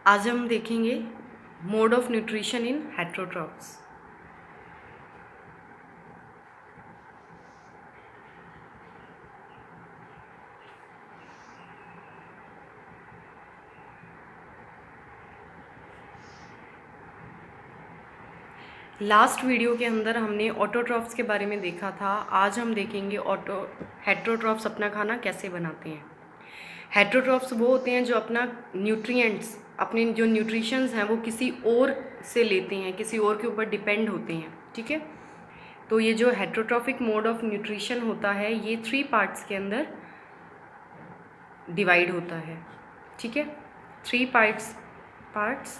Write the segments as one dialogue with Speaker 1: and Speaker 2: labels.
Speaker 1: आज हम देखेंगे mode of nutrition in heterotrophs. Last video के अंदर हमने ऑटोट्रॉफ्स के बारे में देखा था। आज हम देखेंगे हेटरोट्रॉफ्स अपना खाना कैसे बनाते हैं। हेटरोट्रॉफ्स वो होते हैं जो अपना न्यूट्रिएंट्स, अपने जो न्यूट्रिशंस हैं वो किसी और से लेते हैं, किसी और के ऊपर डिपेंड होते हैं। ठीक है, तो ये जो हेटरोट्रॉफिक मोड ऑफ न्यूट्रिशन होता है ये 3 पार्ट्स के अंदर डिवाइड होता है। ठीक है, 3 parts.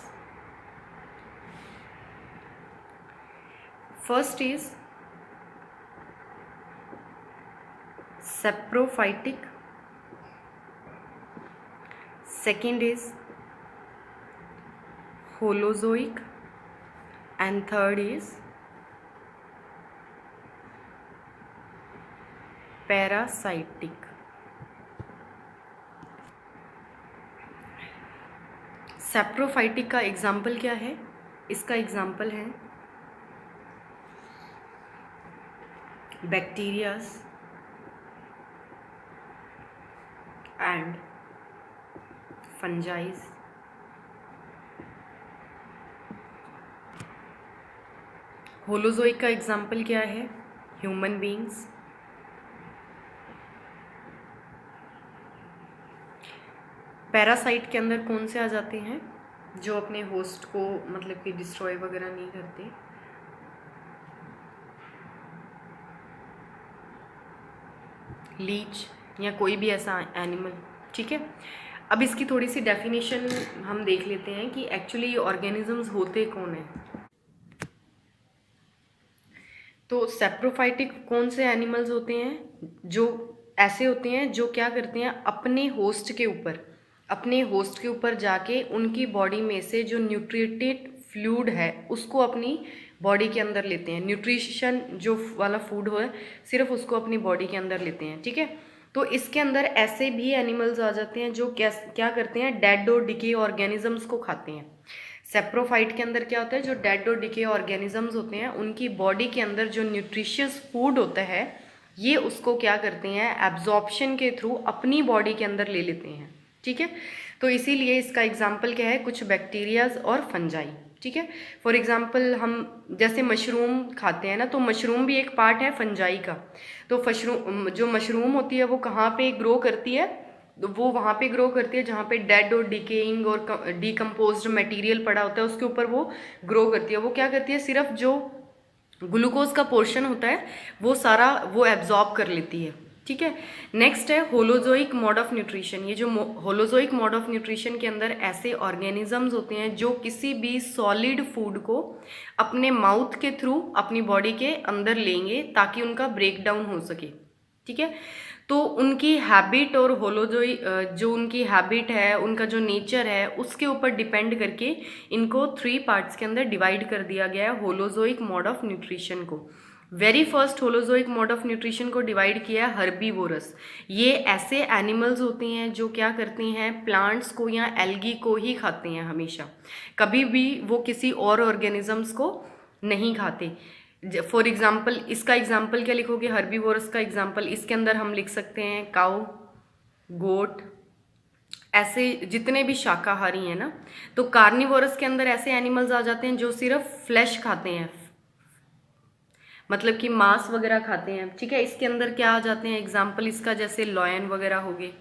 Speaker 1: First is saprophytic, second is holozoic, and third is parasitic। Saprophytic का एग्जाम्पल क्या है? इसका एग्जाम्पल है बैक्टीरियाज एंड फंजाइज। होलोजोइक का एग्जाम्पल क्या है? Human beings. पैरासाइट के अंदर कौन से आ जाते हैं? जो अपने होस्ट को मतलब कि डिस्ट्रॉय वगैरह नहीं करते। लीच या कोई भी ऐसा एनिमल। ठीक है, अब इसकी थोड़ी सी डेफिनेशन हम देख लेते हैं कि एक्चुअली ये ऑर्गेनिजम्स होते कौन हैं। तो सेप्रोफाइटिक कौन से एनिमल्स होते हैं? जो ऐसे होते हैं जो क्या करते हैं, अपने होस्ट के ऊपर जाके उनकी बॉडी में से जो न्यूट्रिएटेड फ्लूइड है उसको अपनी बॉडी के अंदर लेते हैं। न्यूट्रिशन जो वाला फूड हो सिर्फ उसको अपनी बॉडी के अंदर लेते हैं। ठीक है, तो इसके अंदर ऐसे भी एनिमल्स आ जाते हैं जो क्या करते हैं, डेड और डिके ऑर्गेनिजम्स को खाते हैं। सेप्रोफाइट के अंदर क्या होता है, जो डेड और डिके ऑर्गेनिजम्स होते हैं उनकी बॉडी के अंदर जो न्यूट्रिशियस फूड होता है ये उसको क्या करते हैं, एब्जॉर्प्शन के थ्रू अपनी बॉडी के अंदर ले लेते हैं। ठीक है, तो इसीलिए इसका एग्जाम्पल क्या है, कुछ बैक्टीरियाज और फंजाई। ठीक है, फॉर एग्जाम्पल हम जैसे मशरूम खाते हैं ना, तो मशरूम भी एक पार्ट है फंजाई का। तो जो मशरूम होती है वो कहाँ पे ग्रो करती है? तो वो वहाँ पे ग्रो करती है जहाँ पे डेड और डिकेइंग और डिकम्पोज्ड मटेरियल पड़ा होता है उसके ऊपर वो ग्रो करती है। वो क्या करती है, सिर्फ जो ग्लूकोज का पोर्शन होता है वो सारा वो एब्जॉर्ब कर लेती है। ठीक है, नेक्स्ट है होलोजोइक मोड ऑफ न्यूट्रिशन। ये जो होलोजोइक मोड ऑफ न्यूट्रिशन के अंदर ऐसे ऑर्गेनिजम्स होते हैं जो किसी भी सॉलिड फूड को अपने माउथ के थ्रू अपनी बॉडी के अंदर लेंगे ताकि उनका ब्रेक डाउन हो सके। ठीक है, तो उनकी हैबिट और जो उनकी हैबिट है, उनका जो नेचर है उसके ऊपर डिपेंड करके इनको 3 पार्ट्स के अंदर डिवाइड कर दिया गया है होलोजोइक मोड ऑफ न्यूट्रिशन को। Very first holozoic mode of nutrition को डिवाइड किया है हर्बीवोरस। ये ऐसे एनिमल्स होते हैं जो क्या करते हैं, प्लांट्स को या एल्गी को ही खाते हैं हमेशा, कभी भी वो किसी और ऑर्गेनिजम्स को नहीं खाते। फॉर एग्जाम्पल इसका एग्जाम्पल क्या लिखोगे, हर्बीवोरस का एग्जाम्पल इसके अंदर हम लिख सकते हैं काऊ, गोट, ऐसे जितने भी शाकाहारी हैं ना। तो कार्निवोरस के अंदर ऐसे एनिमल्स आ जाते हैं जो सिर्फ फ्लैश खाते हैं, मतलब कि मांस वगैरह खाते हैं। ठीक है, इसके अंदर क्या आ जाते हैं एग्जाम्पल इसका, जैसे लॉयन वगैरह हो गए।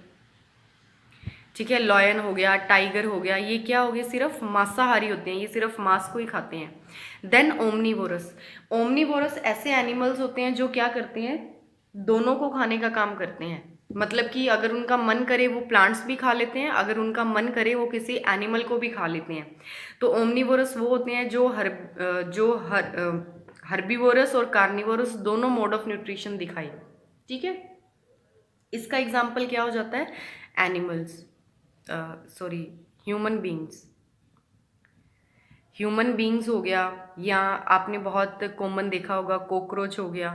Speaker 1: ठीक है, लॉयन हो गया, टाइगर हो गया, ये क्या हो गए, सिर्फ मांसाहारी होते हैं, ये सिर्फ मांस को ही खाते हैं। Then omnivorous. ओमनीवोरस ऐसे एनिमल्स होते हैं जो क्या करते हैं, दोनों को खाने का काम करते हैं। मतलब कि अगर उनका मन करे वो प्लांट्स भी खा लेते हैं, अगर उनका मन करे वो किसी एनिमल को भी खा लेते हैं। तो ओमनीवोरस वो होते हैं जो हर्बीवोरस और कार्निवोरस दोनों मोड ऑफ न्यूट्रिशन दिखाई। ठीक है, इसका एग्जाम्पल क्या हो जाता है, animals, sorry human beings. Human beings हो गया, या आपने बहुत कॉमन देखा होगा कॉकरोच हो गया।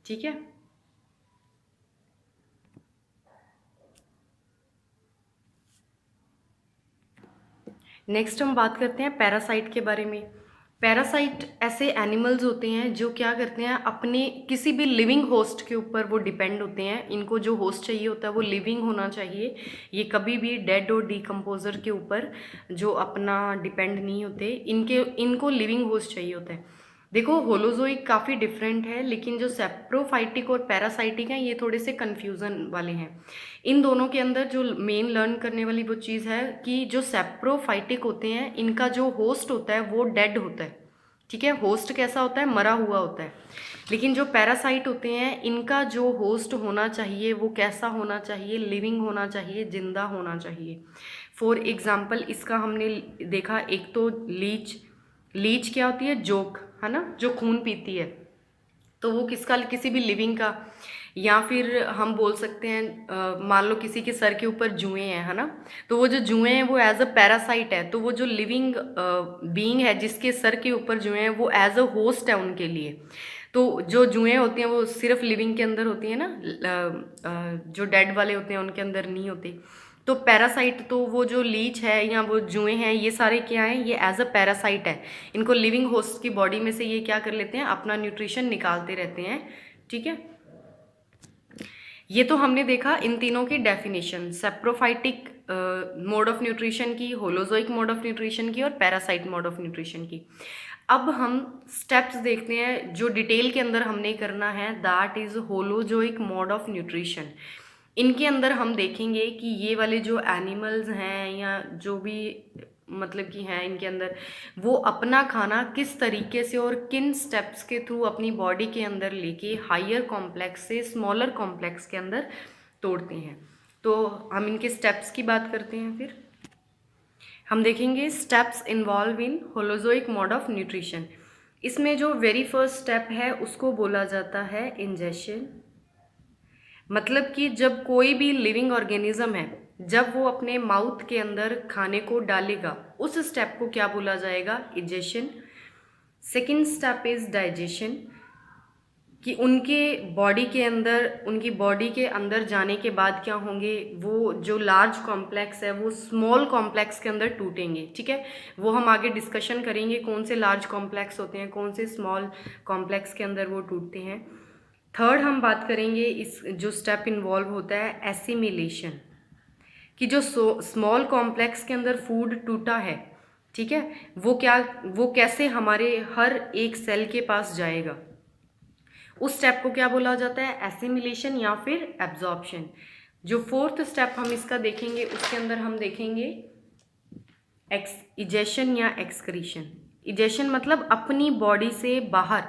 Speaker 1: ठीक है, नेक्स्ट हम बात करते हैं पैरासाइट के बारे में। पैरासाइट ऐसे एनिमल्स होते हैं जो क्या करते हैं, अपने किसी भी लिविंग होस्ट के ऊपर वो डिपेंड होते हैं। इनको जो होस्ट चाहिए होता है वो लिविंग होना चाहिए। ये कभी भी डेड और डिकम्पोजर के ऊपर जो अपना डिपेंड नहीं होते, इनको लिविंग होस्ट चाहिए होता है। देखो होलोजोइक काफ़ी डिफरेंट है, लेकिन जो सेप्रोफाइटिक और पैरासाइटिक हैं ये थोड़े से कन्फ्यूज़न वाले हैं। इन दोनों के अंदर जो मेन लर्न करने वाली वो चीज़ है कि जो सेप्रोफाइटिक होते हैं इनका जो होस्ट होता है वो डेड होता है, ठीक है, होस्ट कैसा होता है, मरा हुआ होता है। लेकिन जो पैरासाइट होते हैं इनका जो होस्ट होना चाहिए वो कैसा होना चाहिए, लिविंग होना चाहिए, जिंदा होना चाहिए। फॉर एग्जाम्पल इसका हमने देखा, एक तो लीच क्या होती है, जोक है ना, जो खून पीती है, तो वो किसका, किसी भी लिविंग का। या फिर हम बोल सकते हैं मान लो किसी के सर के ऊपर जुएं हैं, है ना, तो वो जो जुएं हैं वो एज अ पैरासाइट है। तो वो जो लिविंग बीइंग है जिसके सर के ऊपर जुएं हैं वो एज अ होस्ट है उनके लिए। तो जो जुएं होती हैं वो सिर्फ लिविंग के अंदर होती हैं ना, जो डेड वाले होते हैं उनके अंदर नहीं होती। तो पैरासाइट तो वो जो लीच है या वो जुएं हैं ये सारे क्या हैं, ये एज अ पैरासाइट है। इनको लिविंग होस्ट की बॉडी में से ये क्या कर लेते हैं, अपना न्यूट्रिशन निकालते रहते हैं, ठीक है। ये तो हमने देखा इन तीनों की definition, saprophytic mode of nutrition की, होलोजोइक मोड ऑफ न्यूट्रिशन की और पैरासाइट मोड ऑफ न्यूट्रिशन की। अब हम स्टेप्स देखते हैं जो डिटेल के अंदर हमने करना है, that is holozoic mode of nutrition. इनके अंदर हम देखेंगे कि ये वाले जो एनिमल्स हैं या जो भी मतलब कि हैं इनके अंदर, वो अपना खाना किस तरीके से और किन स्टेप्स के थ्रू अपनी बॉडी के अंदर लेके हायर कॉम्प्लेक्स से स्मॉलर कॉम्प्लेक्स के अंदर तोड़ते हैं। तो हम इनके स्टेप्स की बात करते हैं। फिर हम देखेंगे steps involve in holozoic mode of nutrition. इसमें जो वेरी फर्स्ट स्टेप है उसको बोला जाता है इंजेशन। मतलब कि जब कोई भी लिविंग ऑर्गेनिज्म है, जब वो अपने माउथ के अंदर खाने को डालेगा उस स्टेप को क्या बोला जाएगा, ingestion. Second step is digestion, कि उनके बॉडी के अंदर, उनकी बॉडी के अंदर जाने के बाद क्या होंगे, वो जो लार्ज कॉम्प्लेक्स है वो स्मॉल कॉम्प्लेक्स के अंदर टूटेंगे, ठीक है। वो हम आगे डिस्कशन करेंगे कौन से लार्ज कॉम्प्लेक्स होते हैं, कौन से स्मॉल कॉम्प्लेक्स के अंदर वो टूटते हैं। थर्ड हम बात करेंगे इस जो स्टेप इन्वॉल्व होता है एसिमिलेशन, कि जो स्मॉल कॉम्प्लेक्स के अंदर फूड टूटा है, ठीक है, वो कैसे हमारे हर एक सेल के पास जाएगा, उस स्टेप को क्या बोला जाता है, एसिमिलेशन या फिर एब्जॉर्प्शन। जो फोर्थ स्टेप हम इसका देखेंगे उसके अंदर हम देखेंगे इजेशन या एक्सक्रीशन। इजेशन मतलब अपनी बॉडी से बाहर,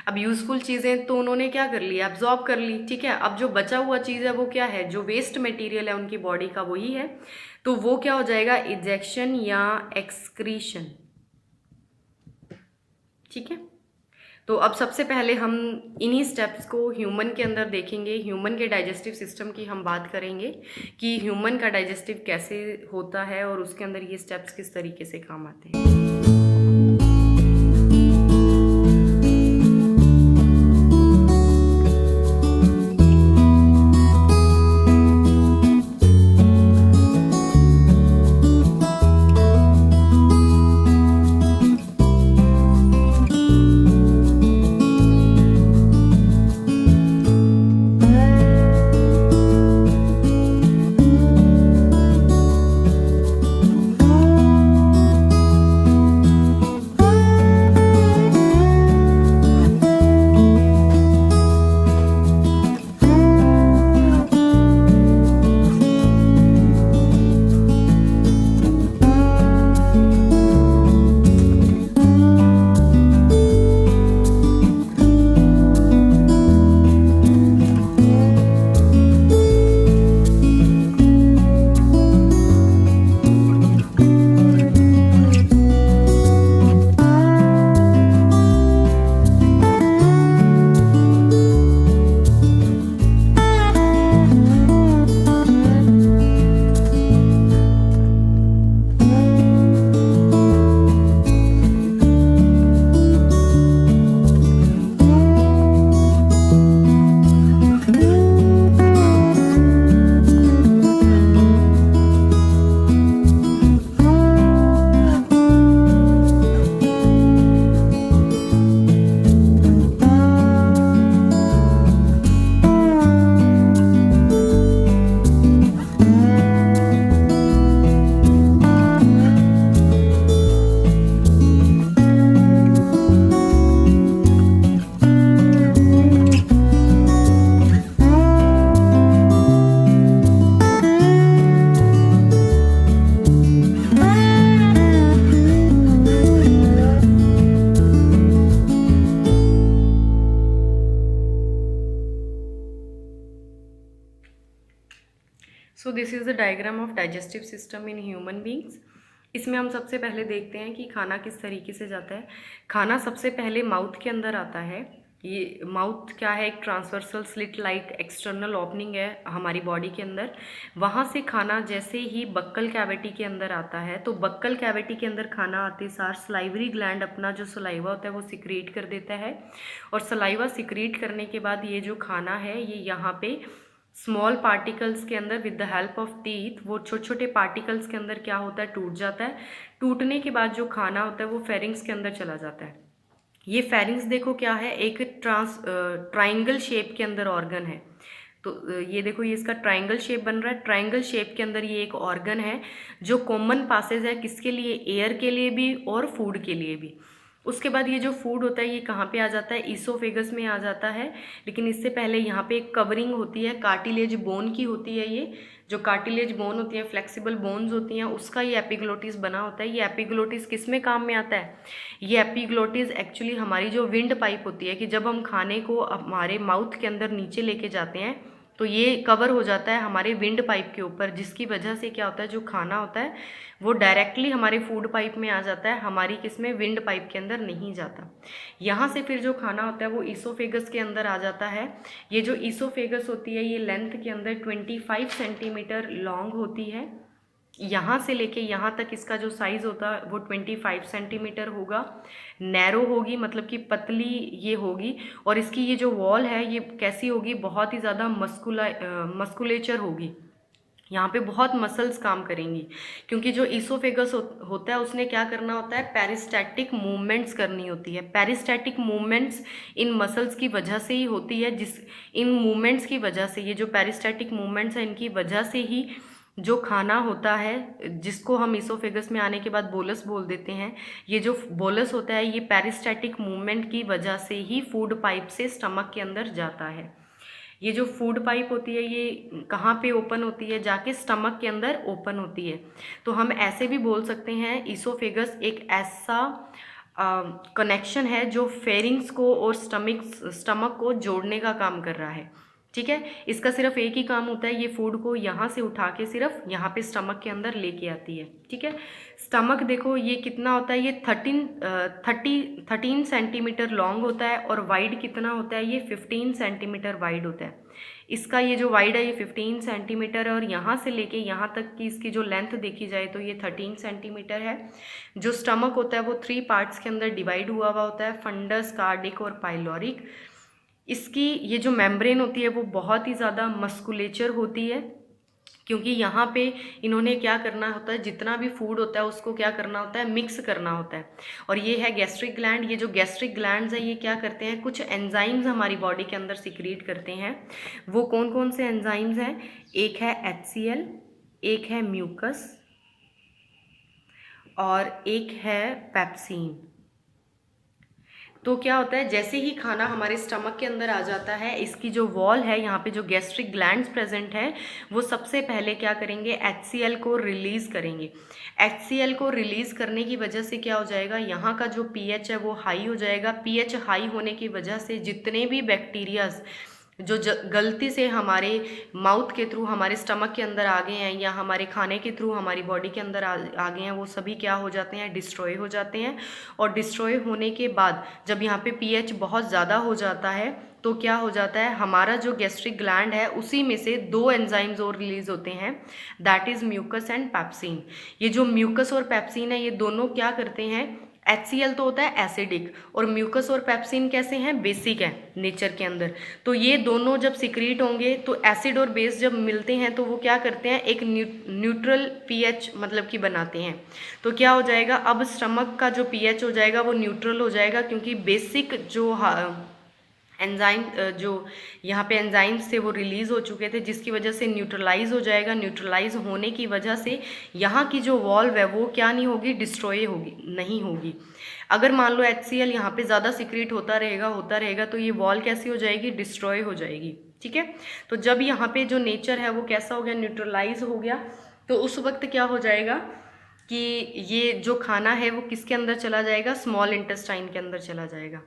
Speaker 1: अब यूजफुल चीज़ें तो उन्होंने क्या कर ली, एब्जॉर्ब कर ली, ठीक है। अब जो बचा हुआ चीज़ है वो क्या है, जो वेस्ट मटेरियल है उनकी बॉडी का वही है, तो वो क्या हो जाएगा, इजेक्शन या एक्सक्रीशन, ठीक है। तो अब सबसे पहले हम इन्हीं स्टेप्स को ह्यूमन के अंदर देखेंगे। ह्यूमन के डाइजेस्टिव सिस्टम की हम बात करेंगे कि ह्यूमन का डाइजेस्टिव कैसे होता है और उसके अंदर ये स्टेप्स किस तरीके से काम आते हैं। So this is the diagram of digestive system in human beings. इसमें हम सबसे पहले देखते हैं कि खाना किस तरीके से जाता है। खाना सबसे पहले माउथ के अंदर आता है। ये माउथ क्या है, एक transversal slit like external opening है हमारी बॉडी के अंदर। वहाँ से खाना जैसे ही बक्कल कैविटी के अंदर आता है, तो बक्कल कैविटी के अंदर खाना आते सार सलाइवरी ग्लैंड अपना जो सलाइवा होता है वो सिक्रीट कर देता है, और सलाइवा सिक्रीट करने के बाद ये जो खाना है ये यहाँ पे स्मॉल पार्टिकल्स के अंदर with the help of teeth, वो छोटे छोटे पार्टिकल्स के अंदर क्या होता है, टूट जाता है। टूटने के बाद जो खाना होता है वो फेरिंग्स के अंदर चला जाता है। ये फेरिंग्स देखो क्या है, एक ट्राइंगल शेप के अंदर ऑर्गन है। तो ये देखो, ये इसका ट्राइंगल शेप बन रहा है। ट्राइंगल शेप के अंदर ये एक ऑर्गन है जो कॉमन पासेज है, किसके लिए, एयर के लिए भी और फूड के लिए भी। उसके बाद ये जो फूड होता है ये कहाँ पे आ जाता है, ईसोफेगस में आ जाता है। लेकिन इससे पहले यहाँ पे एक कवरिंग होती है, कार्टिलेज बोन की होती है। ये जो कार्टिलेज बोन होती है, फ्लेक्सिबल बोन्स होती हैं, उसका ये एपिग्लोटिस बना होता है। ये एपिग्लोटिस किस में काम में आता है, ये एपिग्लोटिस एक्चुअली हमारी जो विंड पाइप होती है, कि जब हम खाने को हमारे माउथ के अंदर नीचे लेके जाते हैं तो ये कवर हो जाता है हमारे विंड पाइप के ऊपर, जिसकी वजह से क्या होता है, जो खाना होता है वो डायरेक्टली हमारे फूड पाइप में आ जाता है, हमारी किसमें, विंड पाइप के अंदर नहीं जाता। यहाँ से फिर जो खाना होता है वो ईसोफेगस के अंदर आ जाता है। ये जो ईसोफेगस होती है ये लेंथ के अंदर 25 सेंटीमीटर लॉन्ग होती है। यहाँ से लेके यहाँ तक इसका जो साइज़ होता है वो 25 सेंटीमीटर होगा। नैरो होगी, मतलब कि पतली ये होगी। और इसकी ये जो वॉल है ये कैसी होगी, बहुत ही ज़्यादा मस्कुलेचर होगी। यहाँ पे बहुत मसल्स काम करेंगी, क्योंकि जो ईसोफेगस होता है उसने क्या करना होता है, पेरिस्टैटिक मूवमेंट्स करनी होती है। पेरिस्टैटिक मूवमेंट्स इन मसल्स की वजह से ही होती है, इन मूवमेंट्स की वजह से, ये जो पेरिस्टैटिक मूवमेंट्स हैं इनकी वजह से ही जो खाना होता है, जिसको हम ईसोफेगस में आने के बाद बोलस बोल देते हैं, ये जो बोलस होता है ये पेरिस्टैटिक मूवमेंट की वजह से ही फूड पाइप से स्टमक के अंदर जाता है। ये जो फूड पाइप होती है ये कहाँ पे ओपन होती है, जाके स्टमक के अंदर ओपन होती है। तो हम ऐसे भी बोल सकते हैं ईसोफेगस एक ऐसा कनेक्शन है जो फेरिंग्स को और स्टमक को जोड़ने का काम कर रहा है। ठीक है, इसका सिर्फ एक ही काम होता है, ये फूड को यहाँ से उठा के सिर्फ यहाँ पे स्टमक के अंदर लेके आती है। ठीक है, स्टमक देखो ये कितना होता है, ये 13 सेंटीमीटर लॉन्ग होता है, और वाइड कितना होता है, ये 15 सेंटीमीटर वाइड होता है। इसका ये जो वाइड है ये 15 सेंटीमीटर है, और यहाँ से लेके यहाँ तक की इसकी जो लेंथ देखी जाए तो ये 13 सेंटीमीटर है। जो स्टमक होता है वो 3 पार्ट्स के अंदर डिवाइड हुआ होता है, फंडस, कार्डिक और पाइलोरिक। इसकी ये जो मेम्ब्रेन होती है वो बहुत ही ज़्यादा मस्कुलेचर होती है, क्योंकि यहाँ पे इन्होंने क्या करना होता है, जितना भी फूड होता है उसको क्या करना होता है, मिक्स करना होता है। और ये है गैस्ट्रिक ग्लैंड। ये जो गैस्ट्रिक ग्लैंड्स है ये क्या करते हैं, कुछ एंजाइम्स हमारी बॉडी के अंदर सिक्रीट करते हैं। वो कौन कौन से एंजाइम्स हैं, एक है HCl, एक है म्यूकस और एक है पेप्सिन। तो क्या होता है, जैसे ही खाना हमारे स्टमक के अंदर आ जाता है, इसकी जो वॉल है, यहाँ पे जो गैस्ट्रिक ग्लैंड्स प्रेजेंट है वो सबसे पहले क्या करेंगे, HCl को रिलीज़ करेंगे। HCl को रिलीज़ करने की वजह से क्या हो जाएगा, यहाँ का जो pH है वो हाई हो जाएगा। pH हाई होने की वजह से जितने भी बैक्टीरियाज जो गलती से हमारे माउथ के थ्रू हमारे स्टमक के अंदर आ गए हैं, या हमारे खाने के थ्रू हमारी बॉडी के अंदर आ गए हैं, वो सभी क्या हो जाते हैं, डिस्ट्रॉय हो जाते हैं। और डिस्ट्रॉय होने के बाद जब यहाँ पे pH बहुत ज़्यादा हो जाता है तो क्या हो जाता है, हमारा जो गैस्ट्रिक ग्लैंड है उसी में से 2 एंजाइम्स और रिलीज होते हैं, that is mucus and pepsin. ये जो म्यूकस और पेप्सिन है ये दोनों क्या करते हैं, HCl तो होता है एसिडिक, और म्यूकस और पेप्सिन कैसे हैं, बेसिक है नेचर के अंदर। तो ये दोनों जब सिक्रीट होंगे तो एसिड और बेस जब मिलते हैं तो वो क्या करते हैं, एक न्यूट्रल pH मतलब कि बनाते हैं। तो क्या हो जाएगा, अब स्टमक का जो pH हो जाएगा वो न्यूट्रल हो जाएगा, क्योंकि बेसिक जो एंजाइम जो यहाँ पे एंजाइम्स थे वो रिलीज़ हो चुके थे, जिसकी वजह से न्यूट्रलाइज हो जाएगा। न्यूट्रलाइज होने की वजह से यहाँ की जो वॉल्व है वो क्या नहीं होगी, डिस्ट्रॉय होगी नहीं होगी। अगर मान लो HCl यहाँ पे ज़्यादा सिक्रीट होता रहेगा तो ये वॉल कैसी हो जाएगी, डिस्ट्रॉय हो जाएगी। ठीक है, तो जब यहाँ पे जो नेचर है वो कैसा हो गया, न्यूट्रलाइज हो गया, तो उस वक्त क्या हो जाएगा कि ये जो खाना है वो किसके अंदर चला जाएगा, स्मॉल इंटेस्टाइन के अंदर चला जाएगा।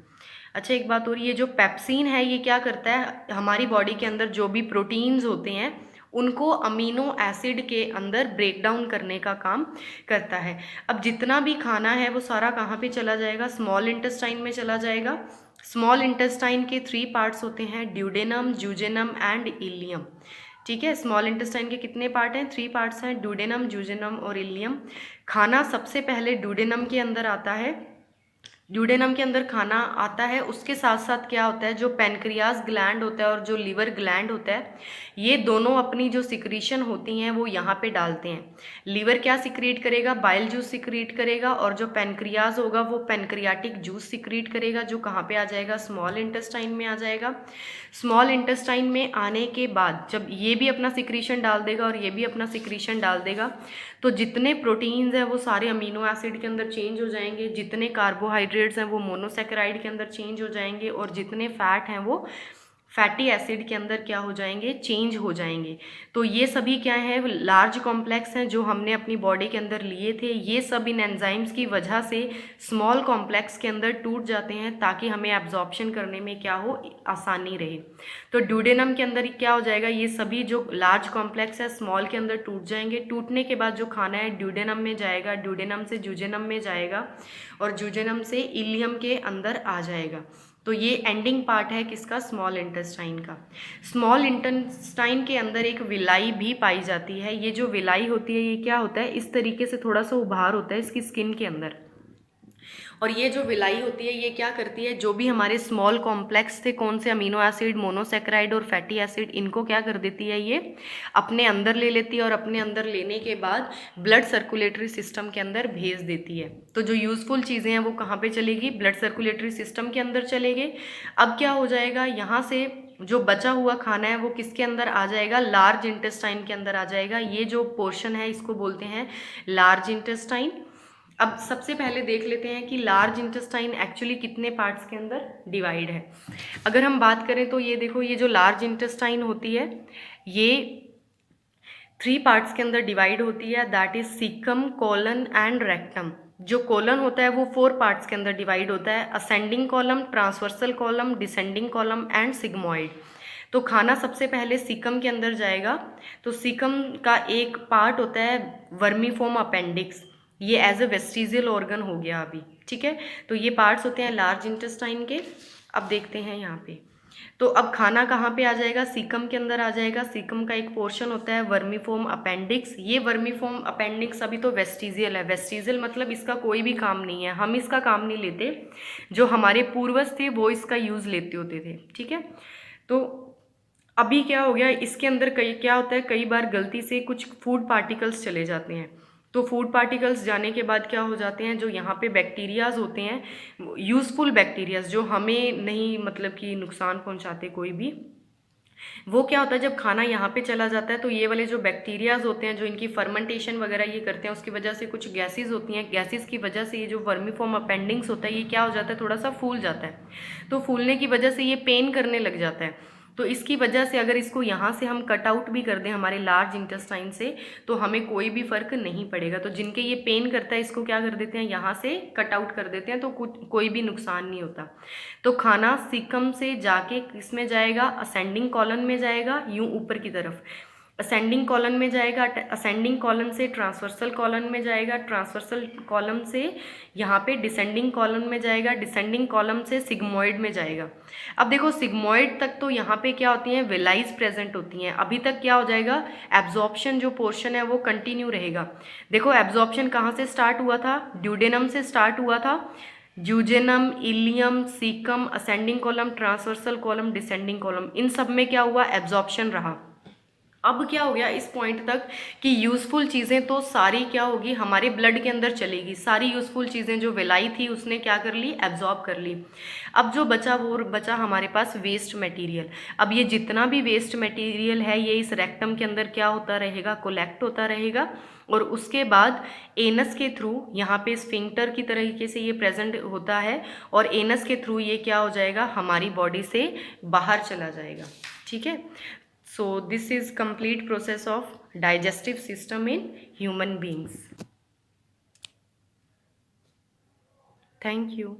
Speaker 1: अच्छा, एक बात और, ये जो पेप्सिन है ये क्या करता है, हमारी बॉडी के अंदर जो भी प्रोटीन्स होते हैं उनको अमीनो एसिड के अंदर ब्रेक डाउन करने का काम करता है। अब जितना भी खाना है वो सारा कहाँ पे चला जाएगा, स्मॉल इंटेस्टाइन में चला जाएगा। स्मॉल इंटेस्टाइन के 3 पार्ट्स होते हैं, ड्यूडेनम, जूजेनम एंड इलियम। ठीक है, स्मॉल इंटेस्टाइन के कितने पार्ट हैं, 3 पार्ट्स हैं, ड्यूडेनम, जूजेनम और इलियम। खाना सबसे पहले ड्यूडेनम के अंदर आता है। ड्यूडेनम के अंदर खाना आता है, उसके साथ साथ क्या होता है, जो पैनक्रियाज ग्लैंड होता है और जो लीवर ग्लैंड होता है, ये दोनों अपनी जो सिक्रीशन होती हैं वो यहाँ पे डालते हैं। लीवर क्या सिक्रीट करेगा, बाइल जूस सिक्रीट करेगा, और जो पैनक्रियाज होगा वो पैनक्रियाटिक जूस सिक्रीट करेगा, जो कहाँ पे आ जाएगा, स्मॉल इंटेस्टाइन में आ जाएगा। स्मॉल इंटेस्टाइन में आने के बाद जब ये भी अपना सिक्रीशन डाल देगा और ये भी अपना सिक्रीशन डाल देगा, तो जितने प्रोटीन्स हैं वो सारे अमीनो एसिड के अंदर चेंज हो जाएंगे, जितने कार्बोहाइड्रेट्स हैं वो मोनोसैकेराइड के अंदर चेंज हो जाएंगे, और जितने फैट हैं वो फैटी एसिड के अंदर क्या हो जाएंगे, चेंज हो जाएंगे। तो ये सभी क्या है, लार्ज कॉम्प्लेक्स हैं जो हमने अपनी बॉडी के अंदर लिए थे। ये सब इन एंजाइम्स की वजह से स्मॉल कॉम्प्लेक्स के अंदर टूट जाते हैं ताकि हमें एब्जॉर्प्शन करने में क्या हो, आसानी रहे। तो ड्यूडेनम के अंदर क्या हो जाएगा, ये सभी जो लार्ज कॉम्प्लेक्स है स्मॉल के अंदर टूट जाएंगे। टूटने के बाद जो खाना है ड्यूडेनम में जाएगा, ड्यूडेनम से जूजेनम में जाएगा, और जूजेनम से इलियम के अंदर आ जाएगा। तो ये एंडिंग पार्ट है किसका, स्मॉल इंटेस्टाइन का। स्मॉल इंटेस्टाइन के अंदर एक विलाई भी पाई जाती है। ये जो विलाई होती है ये क्या होता है, इस तरीके से थोड़ा सा उभार होता है इसकी स्किन के अंदर, और ये जो विलाई होती है ये क्या करती है, जो भी हमारे स्मॉल कॉम्प्लेक्स थे, कौन से अमीनो एसिड, मोनोसैकेराइड और फैटी एसिड, इनको क्या कर देती है, ये अपने अंदर ले लेती है, और अपने अंदर लेने के बाद ब्लड सर्कुलेटरी सिस्टम के अंदर भेज देती है। तो जो यूजफुल चीज़ें हैं वो कहाँ पे चलेगी, ब्लड सर्कुलेटरी सिस्टम के अंदर चलेगी। अब क्या हो जाएगा, यहाँ से जो बचा हुआ खाना है वो किसके अंदर आ जाएगा, लार्ज इंटेस्टाइन के अंदर आ जाएगा। ये जो पोर्शन है इसको बोलते हैं लार्ज इंटेस्टाइन। अब सबसे पहले देख लेते हैं कि लार्ज इंटेस्टाइन एक्चुअली कितने पार्ट्स के अंदर डिवाइड है। अगर हम बात करें तो ये देखो, ये जो लार्ज इंटेस्टाइन होती है ये 3 पार्ट्स के अंदर डिवाइड होती है, that is caecum, colon and rectum. जो कोलन होता है वो 4 पार्ट्स के अंदर डिवाइड होता है, ascending colon, transversal colon, descending column and sigmoid. तो खाना सबसे पहले सीकम के अंदर जाएगा। तो सीकम का एक पार्ट होता है वर्मीफॉर्म अपेंडिक्स, ये एज ए वेस्टिजियल ऑर्गन हो गया अभी, ठीक है। तो ये पार्ट्स होते हैं लार्ज इंटेस्टाइन के। अब देखते हैं यहाँ पे, तो अब खाना कहाँ पे आ जाएगा, सीकम के अंदर आ जाएगा। सीकम का एक पोर्शन होता है वर्मीफॉर्म अपेंडिक्स। ये वर्मीफॉर्म अपेंडिक्स अभी तो वेस्टिजियल है। वेस्टिजियल मतलब इसका कोई भी काम नहीं है, हम इसका काम नहीं लेते, जो हमारे पूर्वज थे वो इसका यूज़ लेते होते थे, ठीक है। तो अभी क्या हो गया, इसके अंदर क्या होता है, कई बार गलती से कुछ फूड पार्टिकल्स चले जाते हैं। तो फूड पार्टिकल्स जाने के बाद क्या हो जाते हैं, जो यहाँ पे बैक्टीरियाज होते हैं, यूज़फुल बैक्टीरियाज जो हमें नहीं मतलब कि नुकसान पहुँचाते कोई भी, वो क्या होता है जब खाना यहाँ पे चला जाता है तो ये वाले जो बैक्टीरियाज होते हैं जो इनकी फर्मेंटेशन वगैरह ये करते हैं, उसकी वजह से कुछ गैसेस होती हैं, गैसेस की वजह से ये जो वर्मीफॉर्म अपेंडिक्स होता है ये क्या हो जाता है, थोड़ा सा फूल जाता है। तो फूलने की वजह से ये पेन करने लग जाता है। तो इसकी वजह से अगर इसको यहाँ से हम कट आउट भी कर दें हमारे लार्ज इंटेस्टाइन से, तो हमें कोई भी फर्क नहीं पड़ेगा। तो जिनके ये पेन करता है इसको क्या कर देते हैं, यहाँ से कट आउट कर देते हैं, तो कोई भी नुकसान नहीं होता। तो खाना सीकम से जाके किस में जाएगा, असेंडिंग कॉलन में जाएगा, यूं ऊपर की तरफ असेंडिंग कॉलन में जाएगा, असेंडिंग कॉलन से ट्रांसवर्सल कॉलन में जाएगा, ट्रांसवर्सल कॉलम से यहाँ पे डिसेंडिंग कॉलन में जाएगा, डिसेंडिंग कॉलम से सिग्मोइड में जाएगा। अब देखो सिग्मोइड तक तो यहाँ पे क्या होती हैं, विलाइज प्रेजेंट होती हैं। अभी तक क्या हो जाएगा, एब्जॉर्प्शन जो पोर्शन है वो कंटिन्यू रहेगा। देखो एब्जॉर्प्शन कहाँ से स्टार्ट हुआ था, ड्यूडेनम से स्टार्ट हुआ था, jejunum, ileum, caecum, ascending colon, transversal colon, descending colon, इन सब में क्या हुआ, एब्जॉर्प्शन रहा। अब क्या हो गया इस पॉइंट तक कि यूज़फुल चीज़ें तो सारी क्या होगी, हमारे ब्लड के अंदर चलेगी। सारी यूज़फुल चीज़ें जो विलाई थी उसने क्या कर ली, एब्जॉर्ब कर ली। अब जो बचा वो बचा हमारे पास वेस्ट मटेरियल। अब ये जितना भी वेस्ट मटेरियल है ये इस रेक्टम के अंदर क्या होता रहेगा, कलेक्ट होता रहेगा, और उसके बाद एनस के थ्रू यहाँ पे स्फिंक्टर की तरीके से ये प्रेजेंट होता है, और एनस के थ्रू ये क्या हो जाएगा, हमारी बॉडी से बाहर चला जाएगा, ठीक है। So this is complete process of digestive system in human beings. Thank you.